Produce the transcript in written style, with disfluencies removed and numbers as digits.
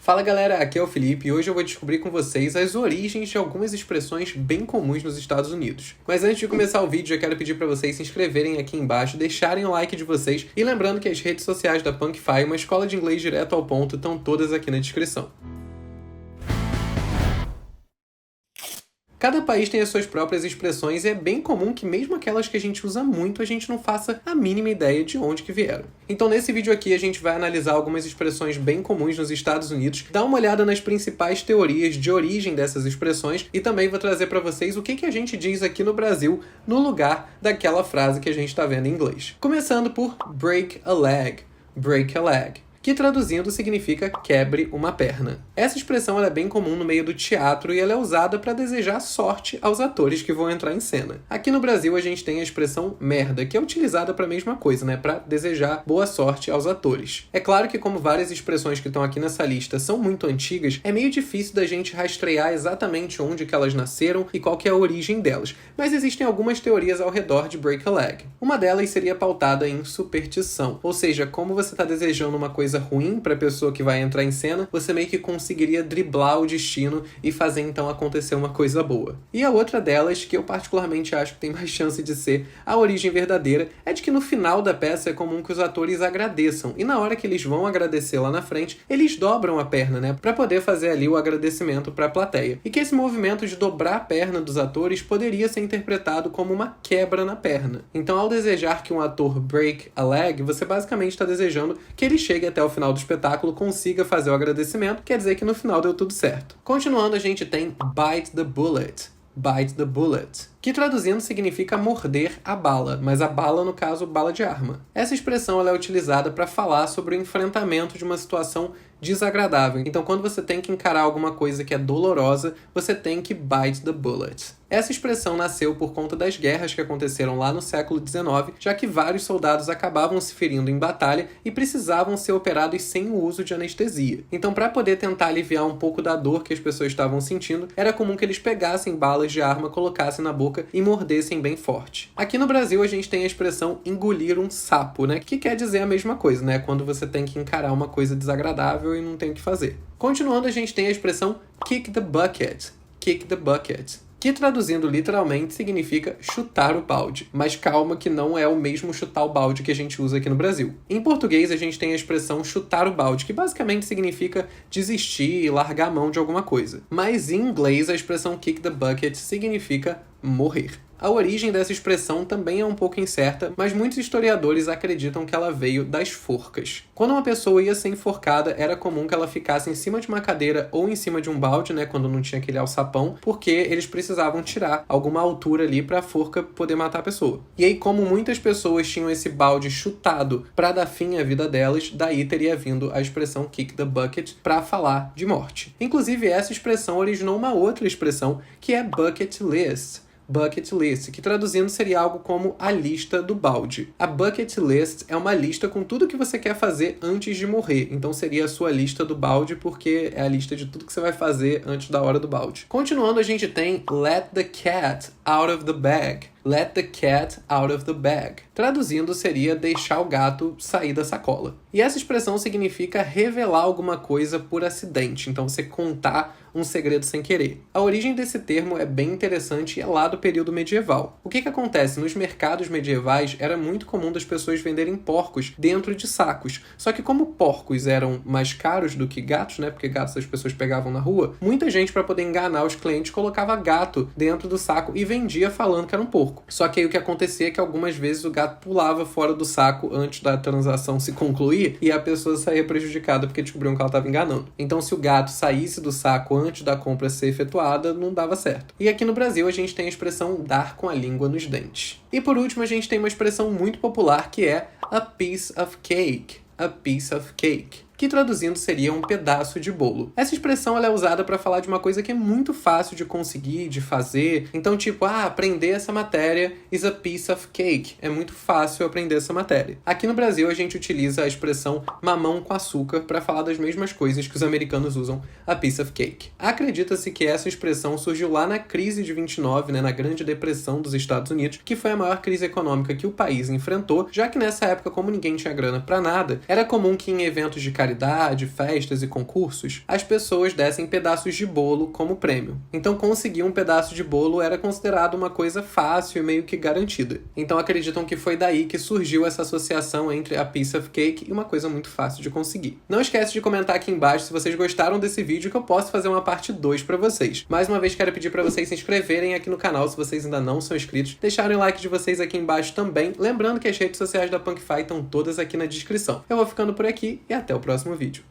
Fala galera, aqui é o Felipe e hoje eu vou descobrir com vocês as origens de algumas expressões bem comuns nos Estados Unidos. Mas antes de começar o vídeo, eu quero pedir para vocês se inscreverem aqui embaixo, deixarem o like de vocês e lembrando que as redes sociais da Punkify, uma escola de inglês direto ao ponto, estão todas aqui na descrição. Cada país tem as suas próprias expressões e é bem comum que mesmo aquelas que a gente usa muito, a gente não faça a mínima ideia de onde que vieram. Então nesse vídeo aqui a gente vai analisar algumas expressões bem comuns nos Estados Unidos, dar uma olhada nas principais teorias de origem dessas expressões e também vou trazer para vocês o que a gente diz aqui no Brasil no lugar daquela frase que a gente está vendo em inglês. Começando por break a leg, que traduzindo significa quebre uma perna. Essa expressão ela é bem comum no meio do teatro e ela é usada para desejar sorte aos atores que vão entrar em cena. Aqui no Brasil a gente tem a expressão merda, que é utilizada para a mesma coisa, né? Para desejar boa sorte aos atores. É claro que como várias expressões que estão aqui nessa lista são muito antigas, é meio difícil da gente rastrear exatamente onde que elas nasceram e qual que é a origem delas. Mas existem algumas teorias ao redor de break a leg. Uma delas seria pautada em superstição, ou seja, como você está desejando uma coisa ruim para a pessoa que vai entrar em cena, você meio que conseguiria driblar o destino e fazer então acontecer uma coisa boa. E a outra delas, que eu particularmente acho que tem mais chance de ser a origem verdadeira, é de que no final da peça é comum que os atores agradeçam, e na hora que eles vão agradecer lá na frente, eles dobram a perna, né, para poder fazer ali o agradecimento para a plateia. E que esse movimento de dobrar a perna dos atores poderia ser interpretado como uma quebra na perna. Então, ao desejar que um ator break a leg, você basicamente está desejando que ele chegue até o final do espetáculo, consiga fazer o agradecimento, quer dizer que no final deu tudo certo. Continuando, a gente tem bite the bullet, que traduzindo significa morder a bala, mas a bala, no caso, bala de arma. Essa expressão ela é utilizada para falar sobre o enfrentamento de uma situação desagradável. Então, quando você tem que encarar alguma coisa que é dolorosa, você tem que bite the bullet. Essa expressão nasceu por conta das guerras que aconteceram lá no século XIX, já que vários soldados acabavam se ferindo em batalha e precisavam ser operados sem o uso de anestesia. Então, para poder tentar aliviar um pouco da dor que as pessoas estavam sentindo, era comum que eles pegassem balas de arma, colocassem na boca e mordessem bem forte. Aqui no Brasil, a gente tem a expressão engolir um sapo, né? Que quer dizer a mesma coisa, né? Quando você tem que encarar uma coisa desagradável e não tem o que fazer. Continuando, a gente tem a expressão kick the bucket, que traduzindo literalmente significa chutar o balde. Mas calma que não é o mesmo chutar o balde que a gente usa aqui no Brasil. Em português, a gente tem a expressão chutar o balde, que basicamente significa desistir e largar a mão de alguma coisa. Mas em inglês, a expressão kick the bucket significa morrer. A origem dessa expressão também é um pouco incerta, mas muitos historiadores acreditam que ela veio das forcas. Quando uma pessoa ia ser enforcada, era comum que ela ficasse em cima de uma cadeira ou em cima de um balde, né, quando não tinha aquele alçapão, porque eles precisavam tirar alguma altura ali para a forca poder matar a pessoa. E aí, como muitas pessoas tinham esse balde chutado para dar fim à vida delas, daí teria vindo a expressão kick the bucket para falar de morte. Inclusive, essa expressão originou uma outra expressão, que é bucket list, que traduzindo seria algo como a lista do balde. A bucket list é uma lista com tudo que você quer fazer antes de morrer. Então seria a sua lista do balde, porque é a lista de tudo que você vai fazer antes da hora do balde. Continuando, a gente tem let the cat out of the bag. Let the cat out of the bag. Traduzindo seria deixar o gato sair da sacola. E essa expressão significa revelar alguma coisa por acidente. Então você contar um segredo sem querer. A origem desse termo é bem interessante e é lá do período medieval. O que acontece? Nos mercados medievais era muito comum das pessoas venderem porcos dentro de sacos. Só que como porcos eram mais caros do que gatos, né? Porque gatos as pessoas pegavam na rua, muita gente, para poder enganar os clientes, colocava gato dentro do saco e vendia falando que era um porco. Só que aí o que acontecia é que algumas vezes o gato pulava fora do saco antes da transação se concluir e a pessoa saía prejudicada porque descobriam que ela estava enganando. Então, se o gato saísse do saco antes da compra ser efetuada, não dava certo. E aqui no Brasil a gente tem a expressão dar com a língua nos dentes. E por último, a gente tem uma expressão muito popular que é a piece of cake. Que traduzindo seria um pedaço de bolo. Essa expressão ela é usada para falar de uma coisa que é muito fácil de conseguir, de fazer. Então, tipo, aprender essa matéria is a piece of cake. É muito fácil aprender essa matéria. Aqui no Brasil, a gente utiliza a expressão mamão com açúcar para falar das mesmas coisas que os americanos usam, a piece of cake. Acredita-se que essa expressão surgiu lá na crise de 29, né, na Grande Depressão dos Estados Unidos, que foi a maior crise econômica que o país enfrentou, já que nessa época, como ninguém tinha grana para nada, era comum que em eventos de caridade caridade, festas e concursos, as pessoas dessem pedaços de bolo como prêmio. Então conseguir um pedaço de bolo era considerado uma coisa fácil e meio que garantida. Então acreditam que foi daí que surgiu essa associação entre a piece of cake e uma coisa muito fácil de conseguir. Não esquece de comentar aqui embaixo se vocês gostaram desse vídeo, que eu posso fazer uma parte 2 pra vocês. Mais uma vez quero pedir pra vocês se inscreverem aqui no canal se vocês ainda não são inscritos, deixarem o like de vocês aqui embaixo também, lembrando que as redes sociais da Punkfy estão todas aqui na descrição. Eu vou ficando por aqui e até o próximo vídeo.